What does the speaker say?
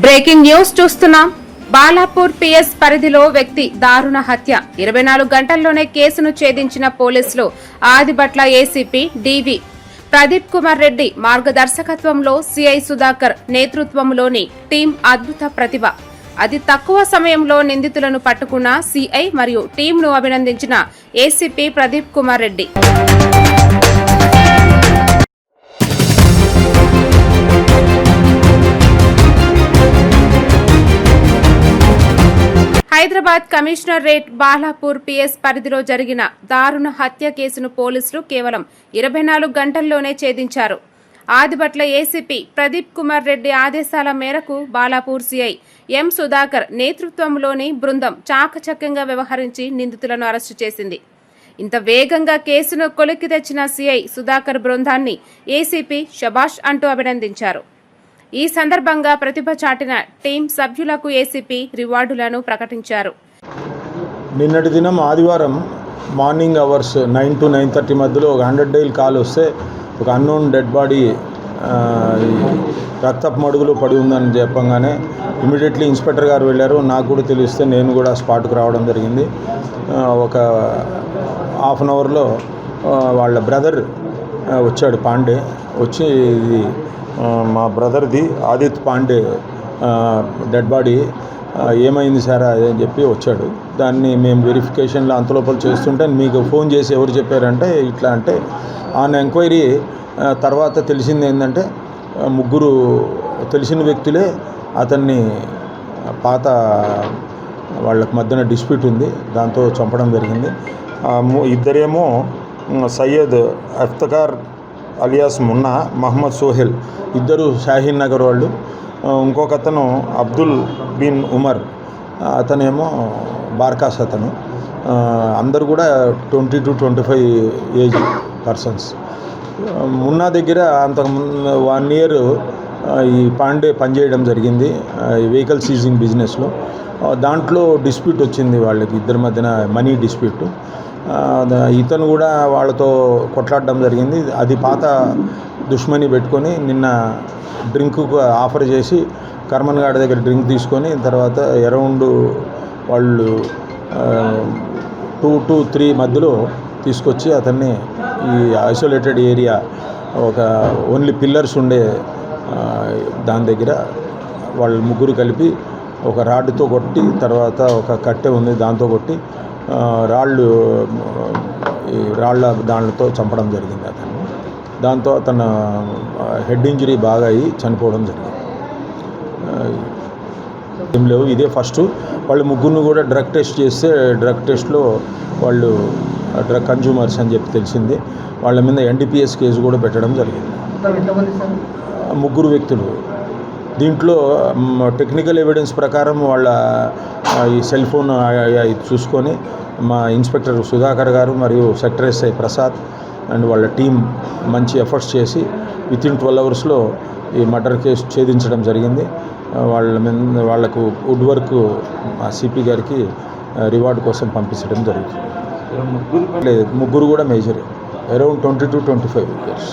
Breaking news చూస్తున్నాం. Balapur PS పరిధిలో వ్యక్తి దారుణ హత్య. 24 గంటల్లోనే కేసును ఛేదించిన పోలీసులు. ఆదిబట్ల ఏసీపీ డివి ప్రదీప్ కుమార్ రెడ్డి మార్గదర్శకత్వంలో సిఐ సుధాకర్ నేతృత్వంలోని టీం అద్భుత ప్రతిభ. అతి తక్కువ సమయంలో నిందితులను పట్టుకున్న సిఐ మరియు టీంను అభినందించిన ACP Pradeep Kumar Reddy. Hyderabad commissionerate Balapur PS పరిధిలో జరిగిన దారుణ హత్య కేసును పోలీసులు కేవలం 24 గంటల్లోనే ఛేదించారు. ఆదిబట్ల ఏసీపీ ప్రదీప్ కుమార్ రెడ్డి ఆదేశాల మేరకు బాలాపూర్ సిఐ ఎం సుధాకర్ నేతృత్వంలోని బృందం చాకచక్యంగా వ్యవహరించి నిందితులను అరెస్టు చేసింది. ఇంత వేగంగా కేసును కొలిక్కి తెచ్చిన సిఐ సుధాకర్ బృందాన్ని ఏసీపీ శభాష్ అంటూ అభినందించారు. ఈ సందర్భంగా ప్రతిభ చాటిన టీం సభ్యులకు ఏసీపీ రివార్డులను ప్రకటించారు. నిన్నటి దినం ఆదివారం మార్నింగ్ అవర్స్ 9 to 9:30 మధ్యలో ఒక 100 డైల్ కాల్ వస్తే ఒక అన్నోన్ డెడ్ బాడీ రక్తపు మడుగులో పడి ఉందని చెప్పంగానే ఇమీడియట్లీ ఇన్స్పెక్టర్ గారు వెళ్ళారు. నాకు కూడా తెలిస్తే నేను కూడా స్పాట్కి రావడం జరిగింది. ఒక హాఫ్ అన్ అవర్లో వాళ్ళ బ్రదర్ వచ్చాడు, పాండే వచ్చి ఇది మా బ్రదర్ది ఆదిత్ పాండే డెడ్ బాడీ ఏమైంది సార్ అని చెప్పి వచ్చాడు. దాన్ని మేము వెరిఫికేషన్లో అంతలోపల చేస్తుంటే మీకు ఫోన్ చేసి ఎవరు చెప్పారంటే ఇట్లా అంటే ఆన్ ఎంక్వైరీ తర్వాత తెలిసింది ఏంటంటే ముగ్గురు తెలిసిన వ్యక్తులే అతన్ని పాత వాళ్ళకి మధ్యన డిస్ప్యూట్ ఉంది, దాంతో చంపడం జరిగింది. ఇద్దరేమో సయ్యద్ అఫ్తకార్ అలియాస్ మున్నా, మహమ్మద్ సోహెల్, ఇద్దరు షాహీన్ నగర్ వాళ్ళు. ఇంకొక అతను అబ్దుల్ బిన్ ఉమర్, అతనేమో బార్కాస్ అతను. అందరు కూడా 20 to 25 ఏజ్ పర్సన్స్. మున్నా దగ్గర అంతకుముందు 1 year ఈ పాండే పనిచేయడం జరిగింది వెహికల్ సీజింగ్ బిజినెస్లో. దాంట్లో డిస్ప్యూట్ వచ్చింది వాళ్ళకి ఇద్దరి మధ్యన, మనీ డిస్ప్యూట్. ఇతను కూడా వాళ్ళతో కొట్లాడడం జరిగింది. అది పాత దుష్మని పెట్టుకొని నిన్న డ్రింక్ ఆఫర్ చేసి కర్మన్ గాడి దగ్గర డ్రింక్ తీసుకొని తర్వాత అరౌండ్ వాళ్ళు 2 to 3 మధ్యలో తీసుకొచ్చి అతన్ని ఈ ఐసోలేటెడ్ ఏరియా ఒక ఓన్లీ పిల్లర్స్ ఉండే దాని దగ్గర వాళ్ళు ముగ్గురు కలిపి ఒక రాడ్డుతో కొట్టి, తర్వాత ఒక కట్టె ఉంది దాంతో కొట్టి రాళ్ళ దానితో చంపడం జరిగింది అతను. దాంతో అతను హెడ్ ఇంజరీ బాగా అయ్యి చనిపోవడం జరిగింది. ఏం లేవు, ఇదే ఫస్ట్. వాళ్ళు ముగ్గురిని కూడా డ్రగ్ టెస్ట్ చేస్తే డ్రగ్ టెస్ట్లో వాళ్ళు డ్రగ్ కన్జ్యూమర్స్ అని చెప్పి తెలిసింది. వాళ్ళ మీద NDPS కేసు కూడా పెట్టడం జరిగింది. ముగ్గురు వ్యక్తులు. దీంట్లో టెక్నికల్ ఎవిడెన్స్ ప్రకారం వాళ్ళ ఈ సెల్ ఫోన్ చూసుకొని మా ఇన్స్పెక్టర్ సుధాకర్ గారు మరియు సెక్టర్ ఎస్ఐ ప్రసాద్ అండ్ వాళ్ళ టీం మంచి ఎఫర్ట్స్ చేసి వితిన్ 12 hours ఈ మర్డర్ కేసు ఛేదించడం జరిగింది. వాళ్లకు వుడ్ వర్క్ సిపి గారికి రివార్డు కోసం పంపించడం జరుగుతుంది. ముగ్గురు కూడా మేజరే, అరౌండ్ 20 to 25 years.